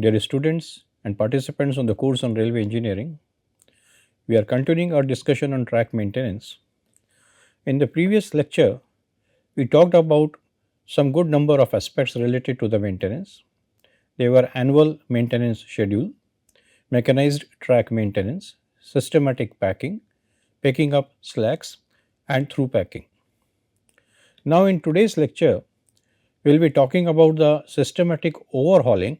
Dear students and participants on the course on railway engineering, we are continuing our discussion on track maintenance. In the previous lecture, we talked about some good number of aspects related to the maintenance. They were annual maintenance schedule, mechanized track maintenance, systematic packing, picking up slacks, and through packing. Now, in today's lecture, we will be talking about the systematic overhauling,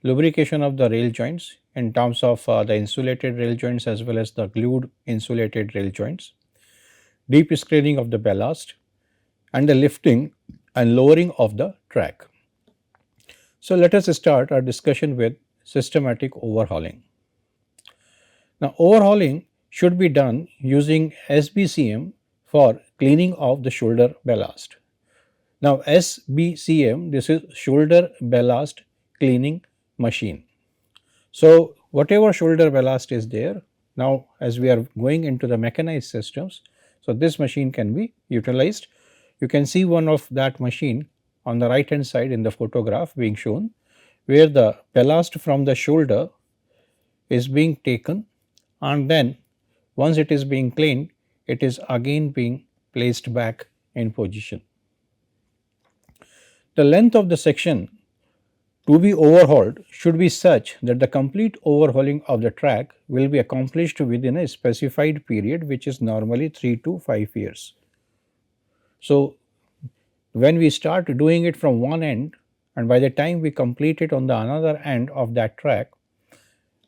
lubrication of the rail joints in terms of the insulated rail joints as well as the glued insulated rail joints, deep screening of the ballast, and the lifting and lowering of the track. So, let us start our discussion with systematic overhauling. Now, overhauling should be done using SBCM for cleaning of the shoulder ballast. Now, SBCM, this is shoulder ballast cleaning machine. So, whatever shoulder ballast is there, now as we are going into the mechanized systems, so this machine can be utilized. You can see one of that machine on the right hand side in the photograph being shown, where the ballast from the shoulder is being taken, and then once it is being cleaned, it is again being placed back in position. The length of the section to be overhauled should be such that the complete overhauling of the track will be accomplished within a specified period, which is normally 3 to 5 years. So, when we start doing it from one end and by the time we complete it on the another end of that track,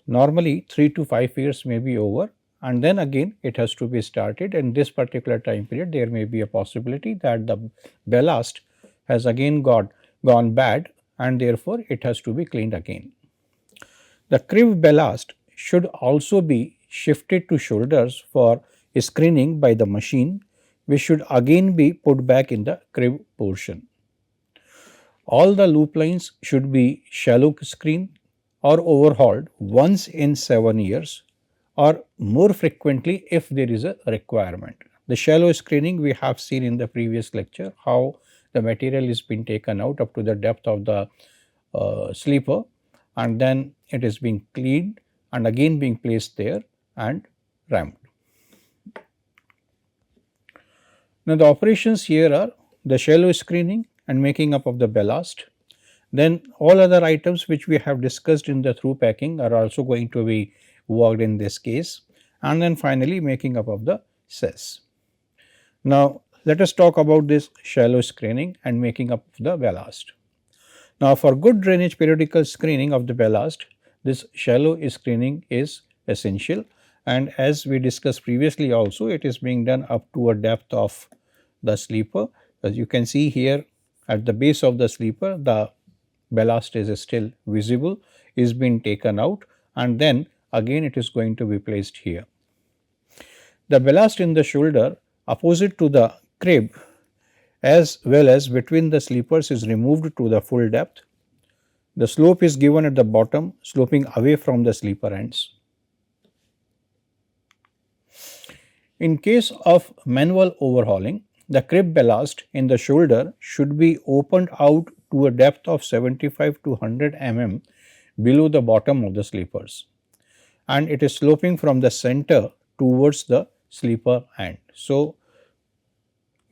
normally 3 to 5 years may be over, and then again it has to be started. In this particular time period, there may be a possibility that the ballast has again gone bad, and therefore it has to be cleaned again. The crib ballast should also be shifted to shoulders for screening by the machine, which should again be put back in the crib portion. All the loop lines should be shallow screened or overhauled once in 7 years or more frequently if there is a requirement. The shallow screening we have seen in the previous lecture, how the material is being taken out up to the depth of the sleeper, and then it is being cleaned and again being placed there and ramped. Now, the operations here are the shallow screening and making up of the ballast. Then all other items which we have discussed in the through packing are also going to be worked in this case, and then finally making up of the cess. Now, let us talk about this shallow screening and making up of the ballast. Now, for good drainage periodical screening of the ballast, this shallow screening is essential, and as we discussed previously also, it is being done up to a depth of the sleeper. As you can see here at the base of the sleeper, the ballast is still visible, is being taken out, and then again it is going to be placed here. The ballast in the shoulder opposite to the crib as well as between the sleepers is removed to the full depth. The slope is given at the bottom, sloping away from the sleeper ends. In case of manual overhauling, the crib ballast in the shoulder should be opened out to a depth of 75 to 100 mm below the bottom of the sleepers, and it is sloping from the center towards the sleeper end. So,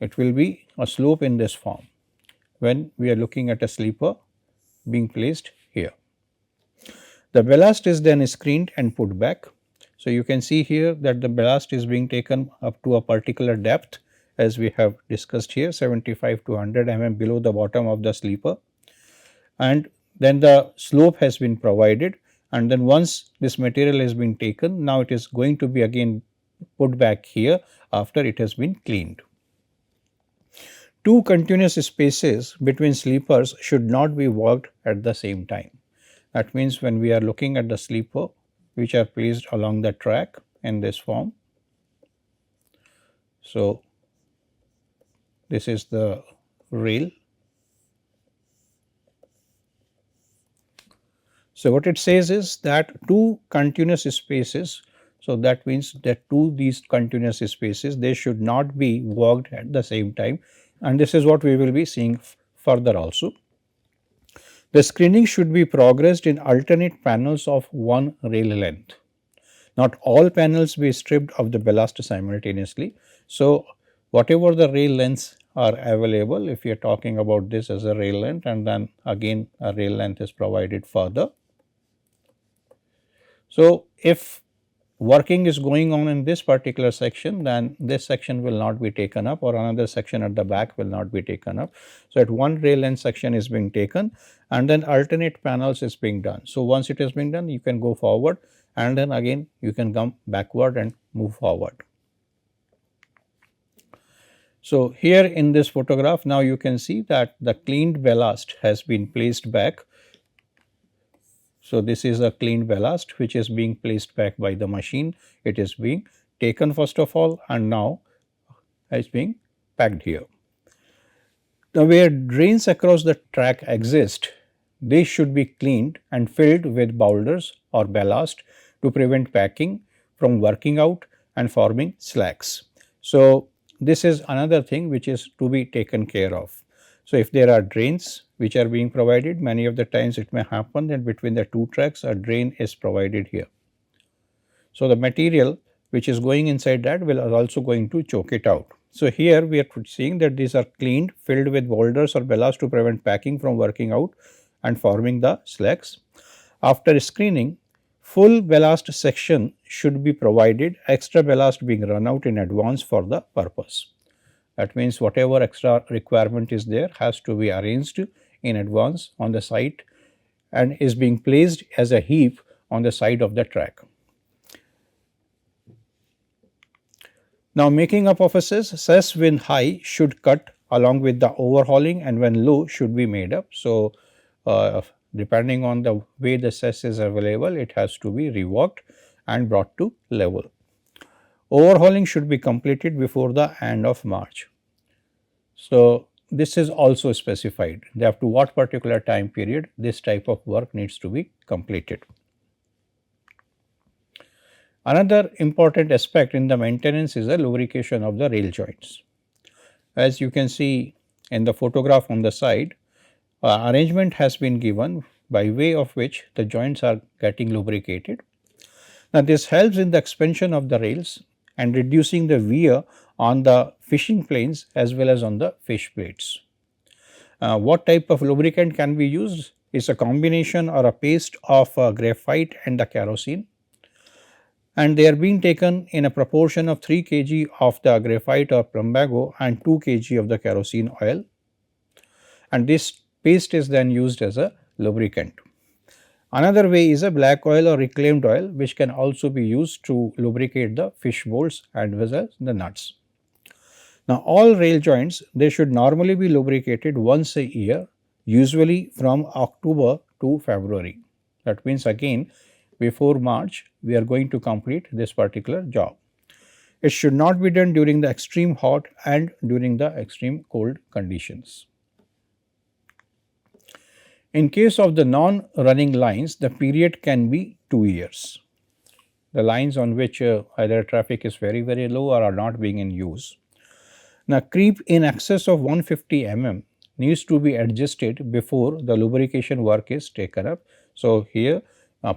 it will be a slope in this form when we are looking at a sleeper being placed here. The ballast is then screened and put back. So, you can see here that the ballast is being taken up to a particular depth, as we have discussed here, 75 to 100 mm below the bottom of the sleeper, and then the slope has been provided, and then once this material has been taken, now it is going to be again put back here after it has been cleaned. Two continuous spaces between sleepers should not be worked at the same time. That means when we are looking at the sleeper which are placed along the track in this form. So, this is the rail. So, what it says is that two continuous spaces, so that means that these continuous spaces, they should not be worked at the same time, and this is what we will be seeing further also. The screening should be progressed in alternate panels of one rail length. Not all panels be stripped of the ballast simultaneously. So, whatever the rail lengths are available, if you are talking about this as a rail length, and then again a rail length is provided further. So, if working is going on in this particular section, then this section will not be taken up, or another section at the back will not be taken up. So, at one rail length section is being taken, and then alternate panels is being done. So, once it is being done, you can go forward, and then again you can come backward and move forward. So, here in this photograph, now you can see that the cleaned ballast has been placed back. So, this is a cleaned ballast which is being placed back by the machine. It is being taken first of all, and now is being packed here. Now, where drains across the track exist, they should be cleaned and filled with boulders or ballast to prevent packing from working out and forming slacks. So, this is another thing which is to be taken care of. So, if there are drains which are being provided, many of the times it may happen that between the two tracks a drain is provided here. So, the material which is going inside that will also going to choke it out. So, here we are seeing that these are cleaned, filled with boulders or ballast to prevent packing from working out and forming the slacks. After screening, full ballast section should be provided, extra ballast being run out in advance for the purpose. That means, whatever extra requirement is there has to be arranged in advance on the site and is being placed as a heap on the side of the track. Now, making up of a cess when high should cut along with the overhauling, and when low should be made up. So, depending on the way the cess is available, it has to be reworked and brought to level. Overhauling should be completed before the end of March. So, this is also specified that up to what particular time period this type of work needs to be completed. Another important aspect in the maintenance is the lubrication of the rail joints. As you can see in the photograph on the side, arrangement has been given by way of which the joints are getting lubricated. Now, this helps in the expansion of the rails and reducing the wear on the fishing planes as well as on the fish plates. What type of lubricant can be used is a combination or a paste of graphite and the kerosene, and they are being taken in a proportion of 3 kg of the graphite or plumbago and 2 kg of the kerosene oil, and this paste is then used as a lubricant. Another way is a black oil or reclaimed oil, which can also be used to lubricate the fish bolts and vessels, the nuts. Now, all rail joints, they should normally be lubricated once a year, usually from October to February. That means, again, before March we are going to complete this particular job. It should not be done during the extreme hot and during the extreme cold conditions. In case of the non-running lines, the period can be 2 years. The lines on which either traffic is very low or are not being in use. Now, creep in excess of 150 mm needs to be adjusted before the lubrication work is taken up. So, here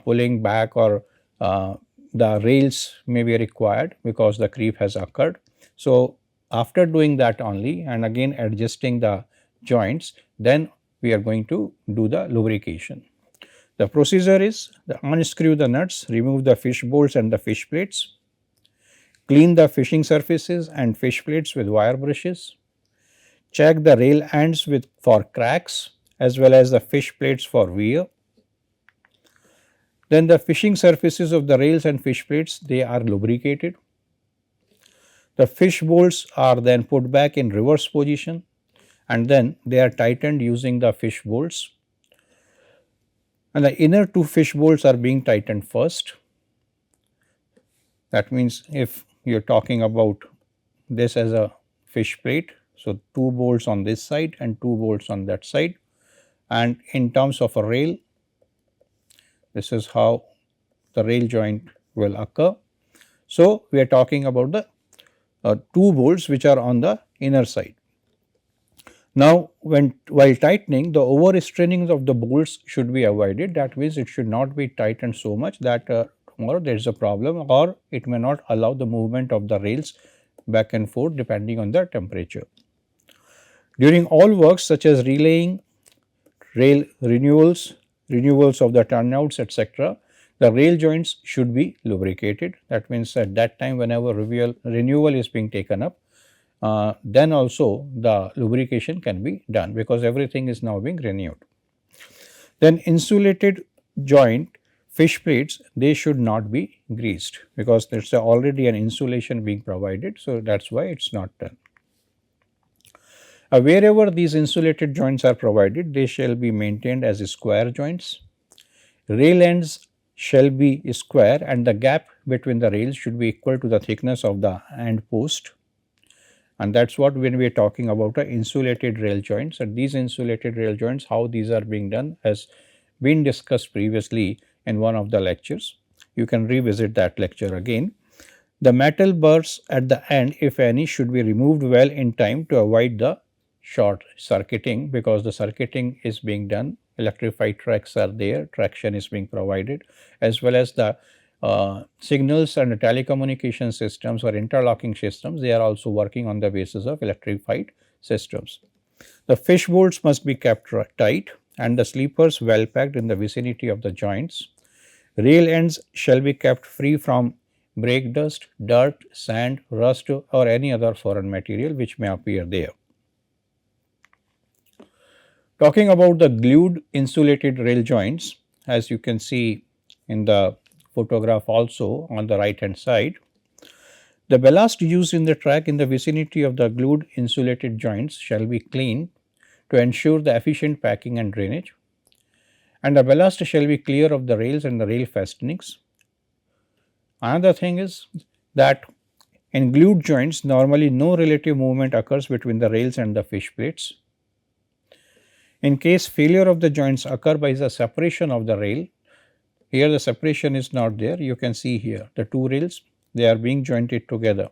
pulling back or the rails may be required because the creep has occurred. So, after doing that only and again adjusting the joints, then we are going to do the lubrication. The procedure is unscrew the nuts, remove the fish bolts and the fish plates, clean the fishing surfaces and fish plates with wire brushes, check the rail ends for cracks as well as the fish plates for wear. Then the fishing surfaces of the rails and fish plates, they are lubricated. The fish bolts are then put back in reverse position and then they are tightened using the fish bolts, and the inner two fish bolts are being tightened first. That means, if you are talking about this as a fish plate, so 2 bolts on this side and 2 bolts on that side, and in terms of a rail, this is how the rail joint will occur. So, we are talking about the 2 bolts which are on the inner side. Now, while tightening, the over straining of the bolts should be avoided. That means it should not be tightened so much that tomorrow there is a problem, or it may not allow the movement of the rails back and forth depending on the temperature. During all works such as relaying, rail renewals of the turnouts, etc., the rail joints should be lubricated. That means at that time whenever renewal is being taken up, then also the lubrication can be done because everything is now being renewed. Then insulated joint fish plates, they should not be greased because there is already an insulation being provided. So, that is why it is not done. Wherever these insulated joints are provided, they shall be maintained as square joints. Rail ends shall be square and the gap between the rails should be equal to the thickness of the end post, and that is what when we are talking about insulated rail joints. And these insulated rail joints, how these are being done has been discussed previously in one of the lectures. You can revisit that lecture again. The metal bars at the end, if any, should be removed well in time to avoid the short circuiting, because the circuiting is being done, electrified tracks are there, traction is being provided, as well as the signals and telecommunication systems or interlocking systems, they are also working on the basis of electrified systems. The fish bolts must be kept tight and the sleepers well packed in the vicinity of the joints. Rail ends shall be kept free from brake dust, dirt, sand, rust or any other foreign material which may appear there. Talking about the glued insulated rail joints, as you can see in the photograph also on the right hand side, the ballast used in the track in the vicinity of the glued insulated joints shall be cleaned to ensure the efficient packing and drainage, and the ballast shall be clear of the rails and the rail fastenings. Another thing is that in glued joints normally no relative movement occurs between the rails and the fish plates. In case failure of the joints occur by the separation of the rail, here the separation is not there, you can see here the two rails, they are being jointed together.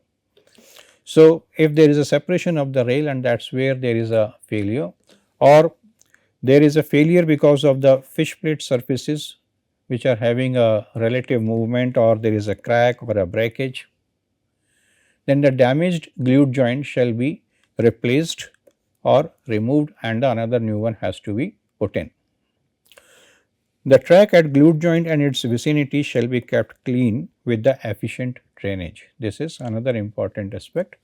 So, if there is a separation of the rail and that is where there is a failure, or there is a failure because of the fish plate surfaces which are having a relative movement, or there is a crack or a breakage, then the damaged glued joint shall be replaced or removed and another new one has to be put in. The track at glued joint and its vicinity shall be kept clean with the efficient drainage. This is another important aspect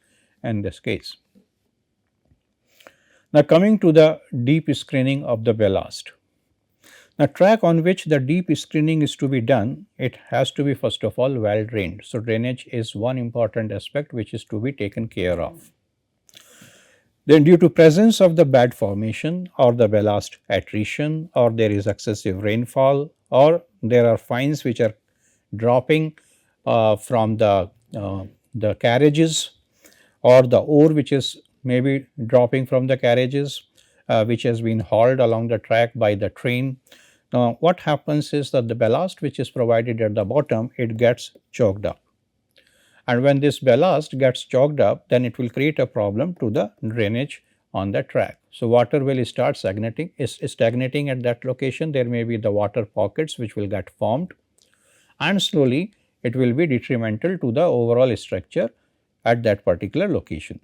in this case. Now, coming to the deep screening of the ballast. Now, track on which the deep screening is to be done, it has to be first of all well drained. So, drainage is one important aspect which is to be taken care of. Then due to presence of the bad formation or the ballast attrition, or there is excessive rainfall, or there are fines which are dropping from the carriages, or the ore which is maybe dropping from the carriages which has been hauled along the track by the train. Now, what happens is that the ballast which is provided at the bottom, it gets choked up, and when this ballast gets choked up, then it will create a problem to the drainage on the track. So, water will start stagnating at that location. There may be the water pockets which will get formed, and slowly it will be detrimental to the overall structure at that particular location.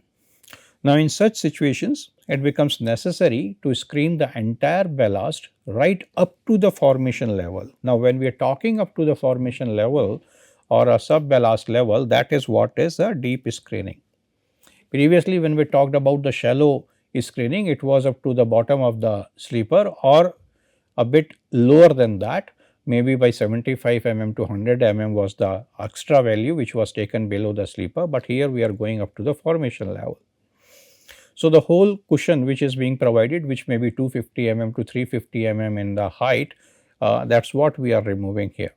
Now, in such situations, it becomes necessary to screen the entire ballast right up to the formation level. Now, when we are talking up to the formation level or a sub ballast level, that is what is a deep screening. Previously, when we talked about the shallow screening, it was up to the bottom of the sleeper or a bit lower than that, maybe by 75 mm to 100 mm was the extra value which was taken below the sleeper, but here we are going up to the formation level. So, the whole cushion which is being provided, which may be 250 mm to 350 mm in the height, that is what we are removing here.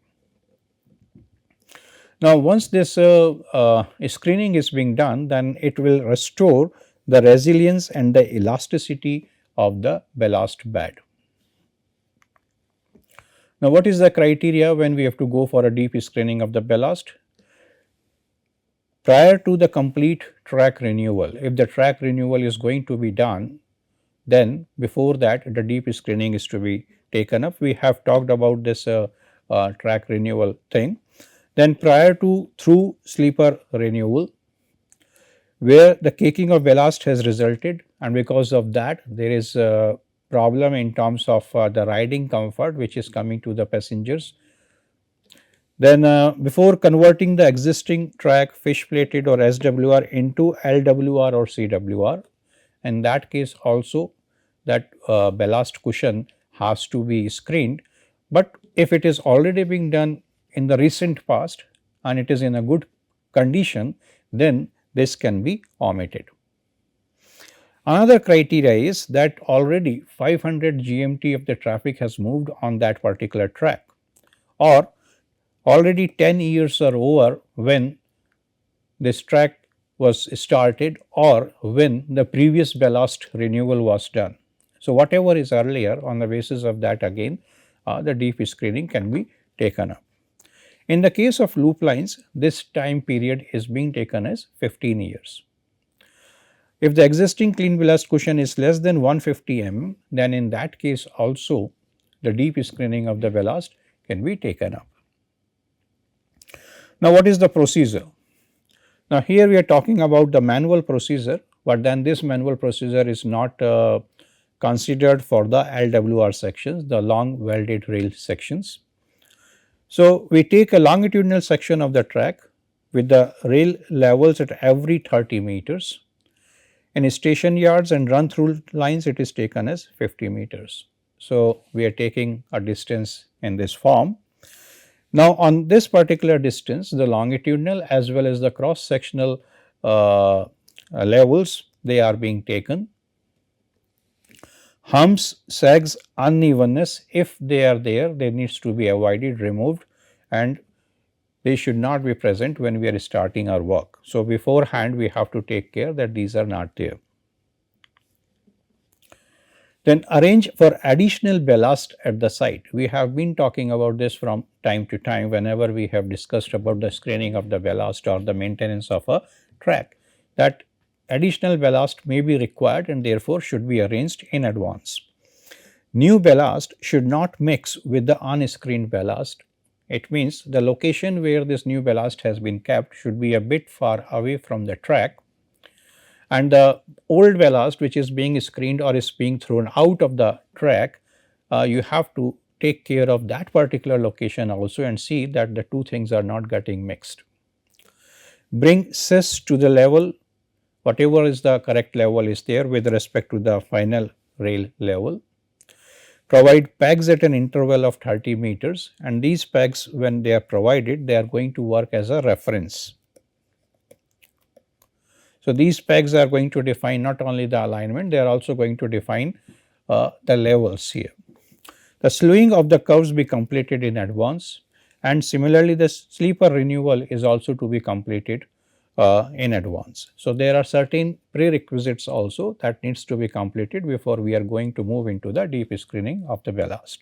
Now, once this screening is being done, then it will restore the resilience and the elasticity of the ballast bed. Now, what is the criteria when we have to go for a deep screening of the ballast? Prior to the complete track renewal, if the track renewal is going to be done, then before that the deep screening is to be taken up. We have talked about this track renewal thing. Then prior to through sleeper renewal, where the caking of ballast has resulted, and because of that there is a problem in terms of the riding comfort which is coming to the passengers. Then before converting the existing track fish plated or SWR into LWR or CWR, in that case also that ballast cushion has to be screened. But if it is already being done in the recent past and it is in a good condition, then this can be omitted. Another criteria is that already 500 GMT of the traffic has moved on that particular track, or already 10 years are over when this track was started or when the previous ballast renewal was done. So, whatever is earlier, on the basis of that again the deep screening can be taken up. In the case of loop lines, this time period is being taken as 15 years. If the existing clean ballast cushion is less than 150 mm, then in that case also the deep screening of the ballast can be taken up. Now, what is the procedure? Now, here we are talking about the manual procedure, but then this manual procedure is not considered for the LWR sections, the long welded rail sections. So, we take a longitudinal section of the track with the rail levels at every 30 meters. In station yards and run through lines, it is taken as 50 meters. So, we are taking a distance in this form. Now, on this particular distance, the longitudinal as well as the cross sectional levels, they are being taken. Humps, sags, unevenness, if they are there, they needs to be avoided, removed, and they should not be present when we are starting our work. So, beforehand we have to take care that these are not there. Then arrange for additional ballast at the site. We have been talking about this from time to time whenever we have discussed about the screening of the ballast or the maintenance of a track, that additional ballast may be required and therefore should be arranged in advance. New ballast should not mix with the unscreened ballast. It means the location where this new ballast has been kept should be a bit far away from the track, and the old ballast which is being screened or is being thrown out of the track, you have to take care of that particular location also and see that the two things are not getting mixed. Bring cess to the level, whatever is the correct level is there with respect to the final rail level. Provide pegs at an interval of 30 meters, and these pegs, when they are provided, they are going to work as a reference. So, these pegs are going to define not only the alignment, they are also going to define the levels here. The slewing of the curves be completed in advance, and similarly the sleeper renewal is also to be completed in advance. So, there are certain prerequisites also that needs to be completed before we are going to move into the deep screening of the ballast.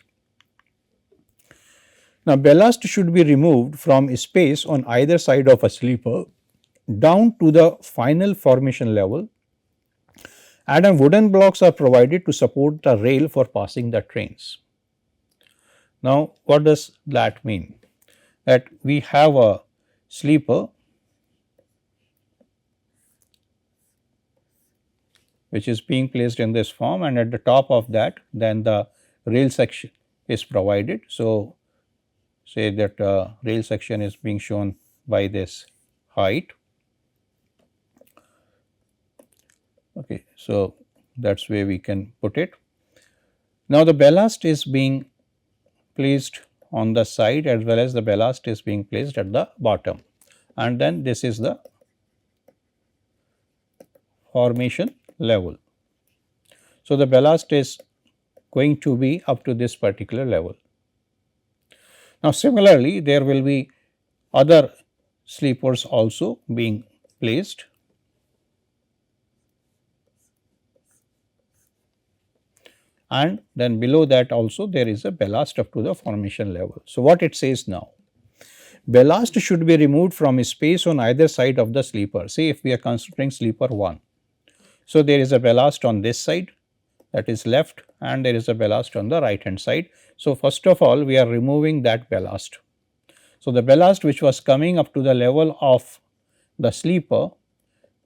Now, ballast should be removed from space on either side of a sleeper down to the final formation level, and wooden blocks are provided to support the rail for passing the trains. Now, what does that mean? That we have a sleeper which is being placed in this form, and at the top of that then the rail section is provided. So, say that rail section is being shown by this height. Okay, so that is where we can put it. Now, the ballast is being placed on the side as well as the ballast is being placed at the bottom, and then this is the formation level. So, the ballast is going to be up to this particular level. Now, similarly, there will be other sleepers also being placed, and then below that also there is a ballast up to the formation level. So, what it says now? Ballast should be removed from space on either side of the sleeper. Say if we are considering sleeper 1. So, there is a ballast on this side that is left, and there is a ballast on the right hand side. So, first of all we are removing that ballast. So, the ballast which was coming up to the level of the sleeper,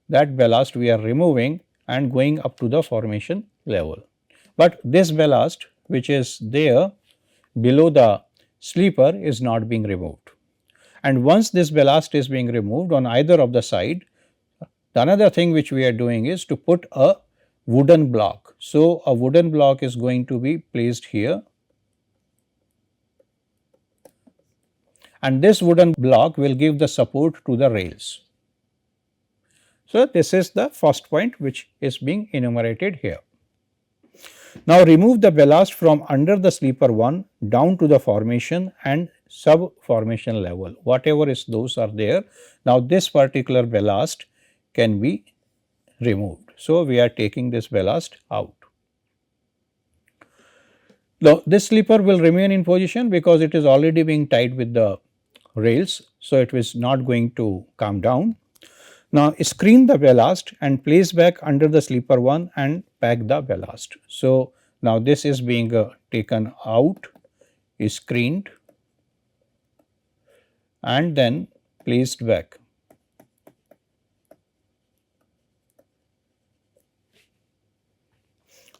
that ballast we are removing and going up to the formation level. But this ballast which is there below the sleeper is not being removed. And once this ballast is being removed on either of the side, the another thing which we are doing is to put a wooden block. So, a wooden block is going to be placed here, and this wooden block will give the support to the rails. So, this is the first point which is being enumerated here. Now, remove the ballast from under the sleeper 1 down to the formation and sub formation level, whatever is those are there. Now, this particular ballast can be removed. So, we are taking this ballast out. Now, this sleeper will remain in position because it is already being tied with the rails. So, it is not going to come down. Now, screen the ballast and place back under the sleeper 1 and pack the ballast. So, now this is being taken out, screened and then placed back.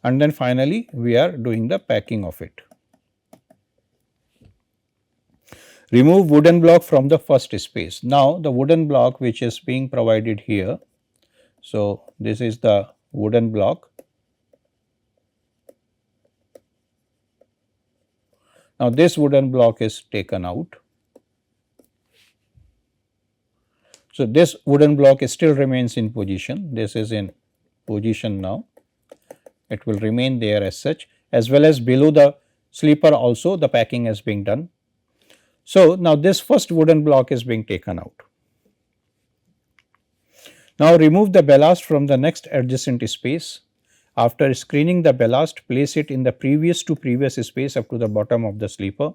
And then finally, we are doing the packing of it. Remove wooden block from the first space. Now, the wooden block which is being provided here. So, this is the wooden block. Now, this wooden block is taken out. So, this wooden block still remains in position. This is in position now. It will remain there as such, as well as below the sleeper also the packing is being done. So, now this first wooden block is being taken out. Now, remove the ballast from the next adjacent space. After screening the ballast, place it in the previous to previous space up to the bottom of the sleeper,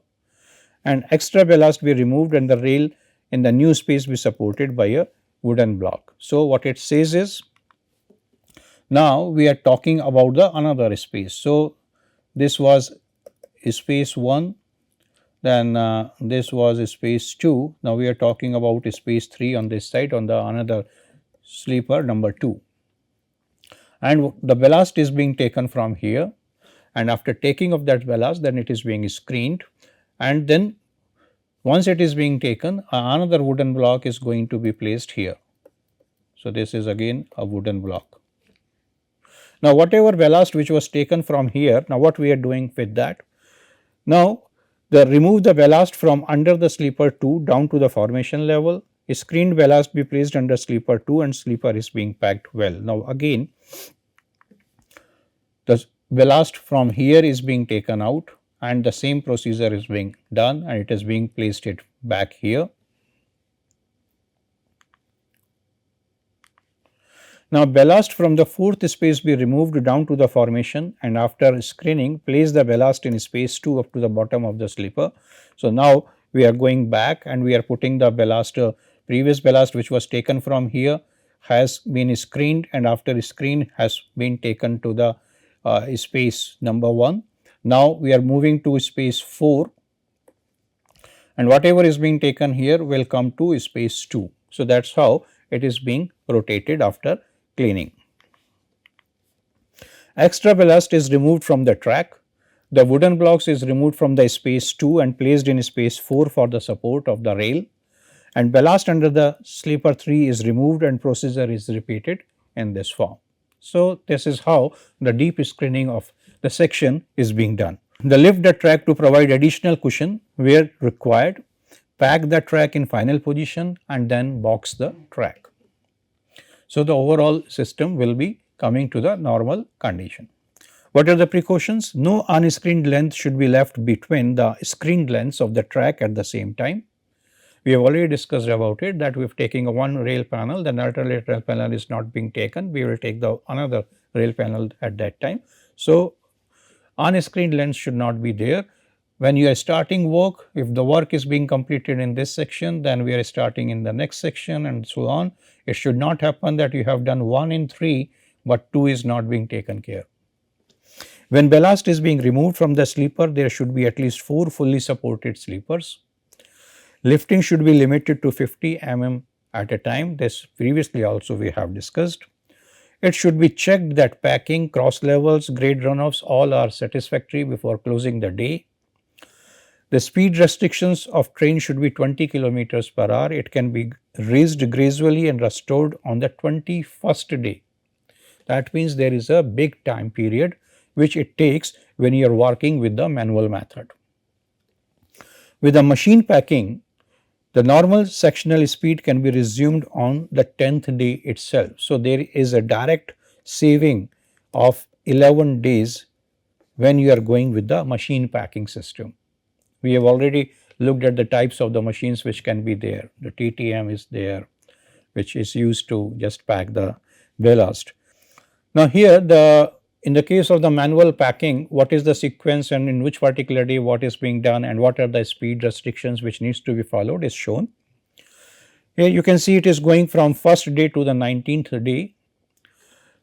and extra ballast be removed and the rail in the new space be supported by a wooden block. So, what it says is, now we are talking about the another space. So, this was space 1. Then this was space 2. Now, we are talking about space 3 on this side on the another sleeper number 2. And the ballast is being taken from here, and after taking of that ballast, then it is being screened, and then once it is being taken, another wooden block is going to be placed here. So, this is again a wooden block. Now, whatever ballast which was taken from here, now what we are doing with that? Now, remove the ballast from under the sleeper 2 down to the formation level. A screened ballast be placed under sleeper 2 and sleeper is being packed well. Now, again the ballast from here is being taken out and the same procedure is being done, and it is being placed it back here. Now, ballast from the fourth space be removed down to the formation, and after screening place the ballast in space 2 up to the bottom of the sleeper. So, now we are going back and we are putting the ballast, previous ballast which was taken from here has been screened, and after screen has been taken to the space number 1. Now, we are moving to space 4, and whatever is being taken here will come to space 2. So, that is how it is being rotated after cleaning. Extra ballast is removed from the track. The wooden blocks is removed from the space 2 and placed in space 4 for the support of the rail, and ballast under the sleeper 3 is removed and procedure is repeated in this form. So, this is how the deep screening of the section is being done. The lift the track to provide additional cushion where required, pack the track in final position and then box the track. So, the overall system will be coming to the normal condition. What are the precautions? No unscreened length should be left between the screened lengths of the track at the same time. We have already discussed about it, that we have taken one rail panel, the lateral panel is not being taken, we will take the another rail panel at that time. So, unscreened length should not be there. When you are starting work, if the work is being completed in this section, then we are starting in the next section and so on. It should not happen that you have done 1 in 3, but 2 is not being taken care. When ballast is being removed from the sleeper, there should be at least 4 fully supported sleepers. Lifting should be limited to 50 mm at a time. This previously also we have discussed. It should be checked that packing, cross levels, grade runoffs all are satisfactory before closing the day. The speed restrictions of train should be 20 kilometers per hour. It can be raised gradually and restored on the 21st day. That means there is a big time period which it takes when you are working with the manual method. With the machine packing, the normal sectional speed can be resumed on the 10th day itself. So, there is a direct saving of 11 days when you are going with the machine packing system. We have already looked at the types of the machines which can be there. The TTM is there, which is used to just pack the ballast. Now, here in the case of the manual packing, what is the sequence and in which particular day what is being done and what are the speed restrictions which needs to be followed is shown. Here you can see it is going from first day to the 19th day.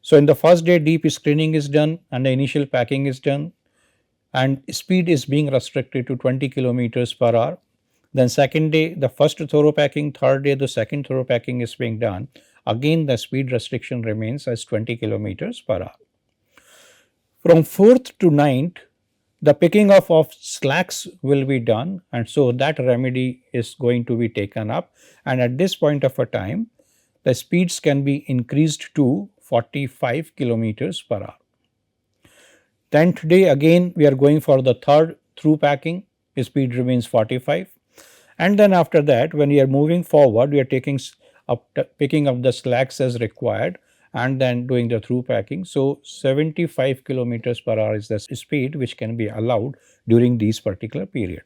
So, in the first day deep screening is done and the initial packing is done and speed is being restricted to 20 kilometers per hour. Then second day the first thorough packing, third day the second thorough packing is being done. Again the speed restriction remains as 20 kilometers per hour. From 4th to 9th, the picking up of slacks will be done and so that remedy is going to be taken up, and at this point of a time the speeds can be increased to 45 kilometers per hour. 10th day again we are going for the third through packing, speed remains 45, and then after that when we are moving forward we are picking up the slacks as required and then doing the through packing. So, 75 kilometers per hour is the speed which can be allowed during this particular period.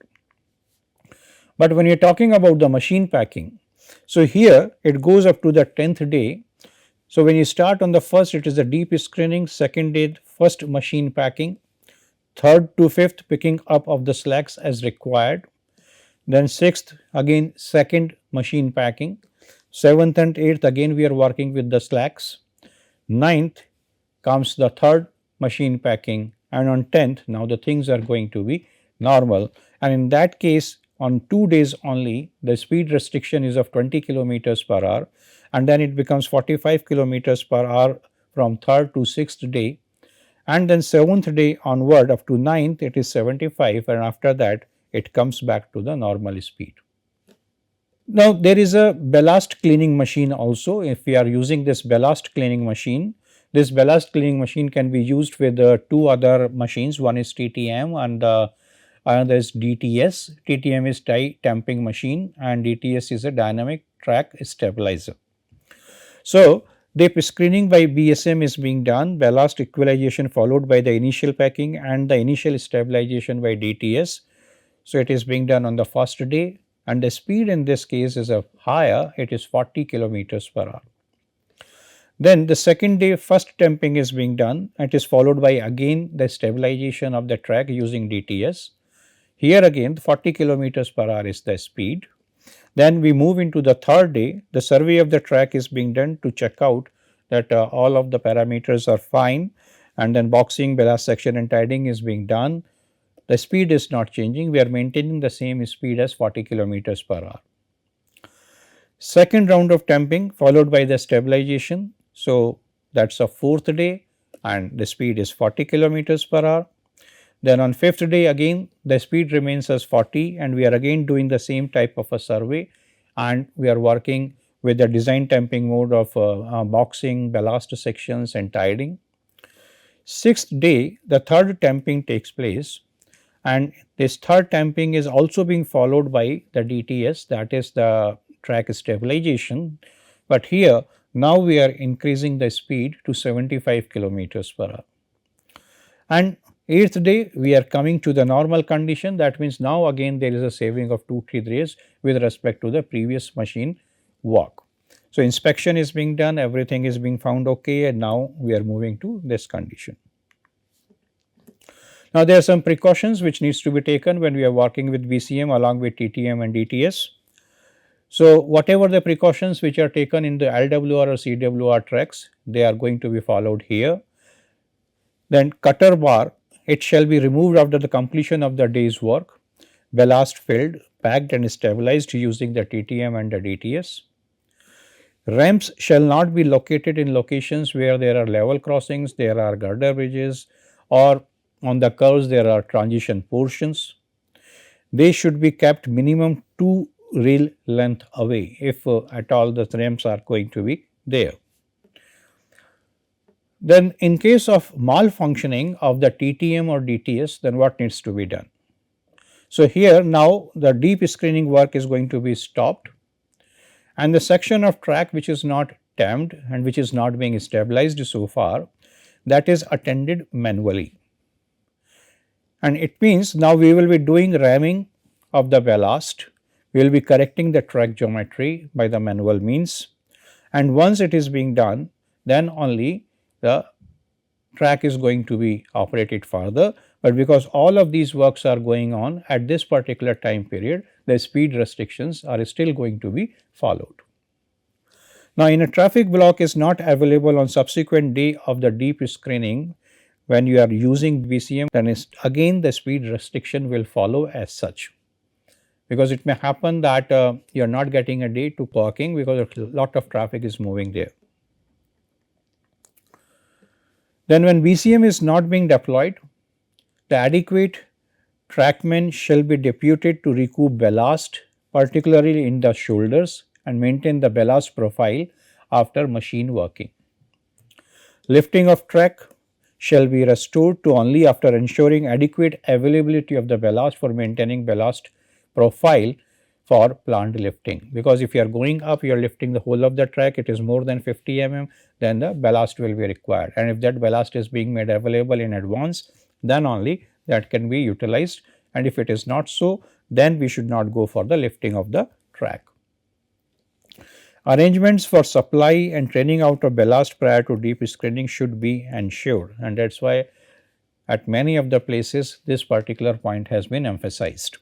But when you are talking about the machine packing, so here it goes up to the 10th day. So, when you start on the first it is the deep screening, second day first machine packing, third to fifth picking up of the slacks as required, then sixth again second machine packing, 7th and 8th again we are working with the slacks, 9th comes the third machine packing, and on 10th now the things are going to be normal, and in that case on 2 days only the speed restriction is of 20 kilometers per hour and then it becomes 45 kilometers per hour from 3rd to 6th day, and then 7th day onward up to 9th it is 75, and after that it comes back to the normal speed. Now, there is a ballast cleaning machine also. If we are using this ballast cleaning machine, this ballast cleaning machine can be used with 2 other machines. One is TTM and another is DTS. TTM is tie tamping machine and DTS is a dynamic track stabilizer. So, the screening by BSM is being done, ballast equalization followed by the initial packing and the initial stabilization by DTS. So, it is being done on the first day and the speed in this case is higher, it is 40 kilometers per hour. Then the second day first tamping is being done, it is followed by again the stabilization of the track using DTS. Here again 40 kilometers per hour is the speed. Then we move into the third day, the survey of the track is being done to check out that all of the parameters are fine, and then boxing, ballast section and tidying is being done. The speed is not changing, we are maintaining the same speed as 40 kilometers per hour. Second round of tamping followed by the stabilization. So, that is a 4th day and the speed is 40 kilometers per hour. Then on 5th day again the speed remains as 40 and we are again doing the same type of a survey and we are working with the design tamping mode of boxing, ballast sections and tidying. 6th day the third tamping takes place, and this third tamping is also being followed by the DTS, that is the track stabilization, but here now we are increasing the speed to 75 kilometers per hour. And 8th day we are coming to the normal condition, that means now again there is a saving of 2-3 days with respect to the previous machine work. So, inspection is being done, everything is being found okay, and now we are moving to this condition. Now, there are some precautions which needs to be taken when we are working with BCM along with TTM and DTS. So, whatever the precautions which are taken in the LWR or CWR tracks, they are going to be followed here. Then cutter bar it shall be removed after the completion of the day's work, ballast filled, packed and stabilized using the TTM and the DTS. Ramps shall not be located in locations where there are level crossings, there are girder bridges, or on the curves there are transition portions. They should be kept minimum 2 rail length away if at all the ramps are going to be there. Then in case of malfunctioning of the TTM or DTS, then what needs to be done? So here now the deep screening work is going to be stopped, and the section of track which is not dammed and which is not being stabilized so far, that is attended manually. And it means now we will be doing ramming of the ballast, we will be correcting the track geometry by the manual means, and once it is being done, then only the track is going to be operated further. But because all of these works are going on at this particular time period, the speed restrictions are still going to be followed. Now, in a traffic block is not available on subsequent day of the deep screening, when you are using BCM, then again the speed restriction will follow as such, because it may happen that you are not getting a day to parking because a lot of traffic is moving there. Then when BCM is not being deployed, the adequate trackman shall be deputed to recoup ballast, particularly in the shoulders, and maintain the ballast profile after machine working. Lifting of track shall be restored to only after ensuring adequate availability of the ballast for maintaining ballast profile for planned lifting, because if you are going up, you are lifting the whole of the track, it is more than 50 mm, then the ballast will be required, and if that ballast is being made available in advance, then only that can be utilized, and if it is not so, then we should not go for the lifting of the track. Arrangements for supply and training out of ballast prior to deep screening should be ensured, and that is why at many of the places this particular point has been emphasized.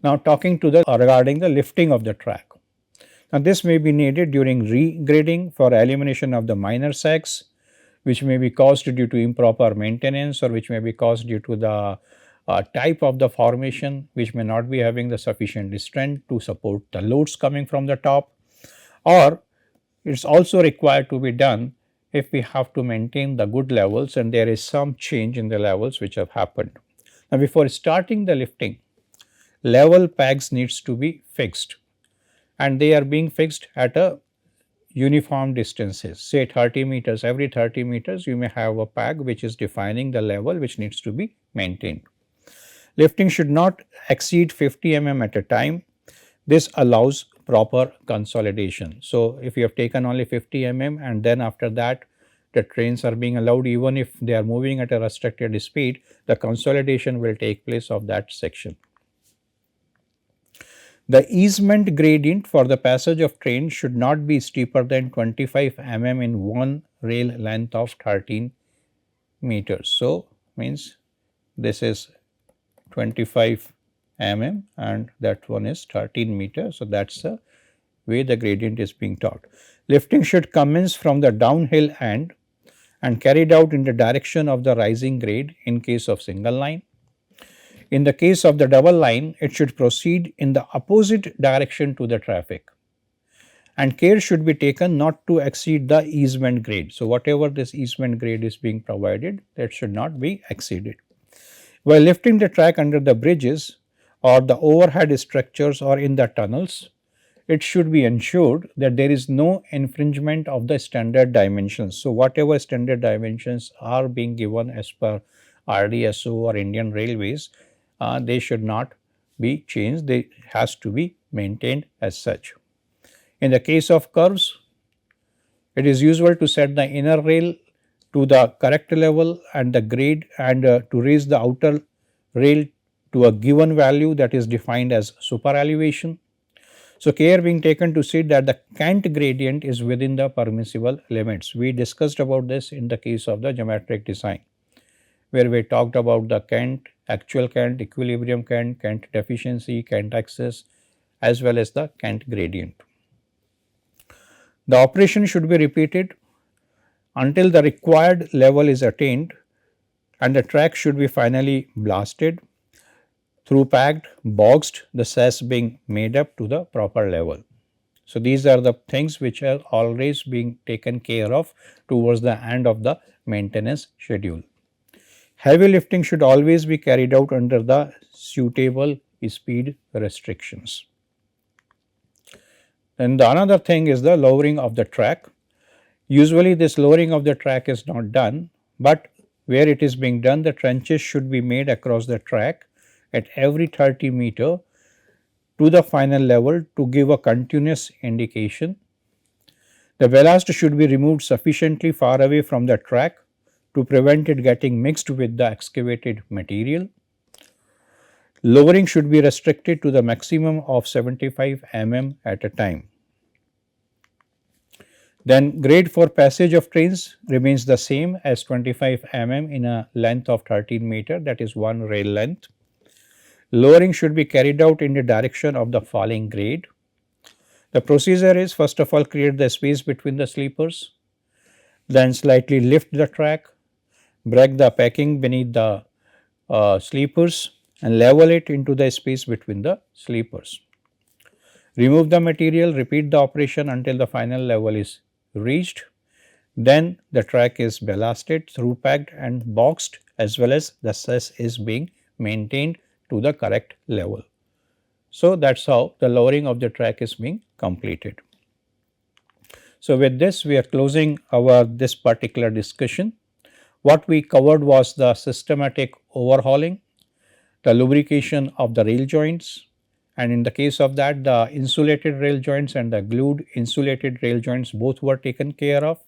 Now, talking to the regarding the lifting of the track. Now, this may be needed during regrading for elimination of the minor sags, which may be caused due to improper maintenance, or which may be caused due to the type of the formation, which may not be having the sufficient strength to support the loads coming from the top, or it is also required to be done if we have to maintain the good levels and there is some change in the levels which have happened. Now, before starting the lifting, level pegs needs to be fixed, and they are being fixed at a uniform distances, say 30 meters. Every 30 meters you may have a peg which is defining the level which needs to be maintained. Lifting should not exceed 50 mm at a time. This allows proper consolidation. So, if you have taken only 50 mm and then after that the trains are being allowed, even if they are moving at a restricted speed, the consolidation will take place of that section. The easement gradient for the passage of train should not be steeper than 25 mm in one rail length of 13 meters. So, means this is 25 mm and that one is 13 meters. So, that is the way the gradient is being taught. Lifting should commence from the downhill end and carried out in the direction of the rising grade in case of single line. In the case of the double line, it should proceed in the opposite direction to the traffic, and care should be taken not to exceed the easement grade. So, whatever this easement grade is being provided, that should not be exceeded. While lifting the track under the bridges or the overhead structures or in the tunnels, it should be ensured that there is no infringement of the standard dimensions. So, whatever standard dimensions are being given as per RDSO or Indian Railways, they should not be changed, they has to be maintained as such. In the case of curves, it is usual to set the inner rail to the correct level and the grade, and to raise the outer rail to a given value that is defined as super elevation. So, care being taken to see that the cant gradient is within the permissible limits. We discussed about this in the case of the geometric design, where we talked about the cant, actual cant, equilibrium cant, cant deficiency, cant excess, as well as the cant gradient. The operation should be repeated until the required level is attained, and the track should be finally blasted, through packed, boxed, the sash being made up to the proper level. So, these are the things which are always being taken care of towards the end of the maintenance schedule. Heavy lifting should always be carried out under the suitable speed restrictions. Then the another thing is the lowering of the track. Usually this lowering of the track is not done, but where it is being done, the trenches should be made across the track at every 30 meter to the final level to give a continuous indication. The ballast should be removed sufficiently far away from the track to prevent it getting mixed with the excavated material. Lowering should be restricted to the maximum of 75 mm at a time. Then grade for passage of trains remains the same as 25 mm in a length of 13 meter, that is one rail length. Lowering should be carried out in the direction of the falling grade. The procedure is, first of all, create the space between the sleepers, then slightly lift the track, break the packing beneath the sleepers and level it into the space between the sleepers. Remove the material, repeat the operation until the final level is reached. Then the track is ballasted, through packed and boxed, as well as the sash is being maintained to the correct level. So, that is how the lowering of the track is being completed. So, with this we are closing our this particular discussion. What we covered was the systematic overhauling, the lubrication of the rail joints, and in the case of that the insulated rail joints and the glued insulated rail joints both were taken care of.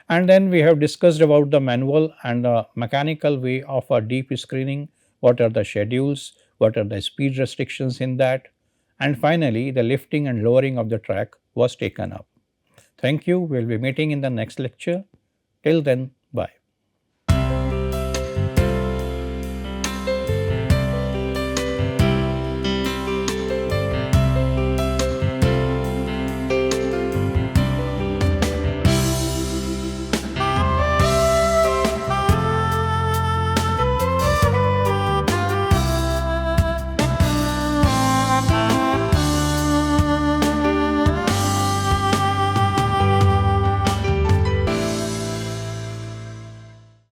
And then we have discussed about the manual and the mechanical way of a deep screening, what are the schedules, what are the speed restrictions in that, and finally the lifting and lowering of the track was taken up. Thank you. We will be meeting in the next lecture. Till then, bye.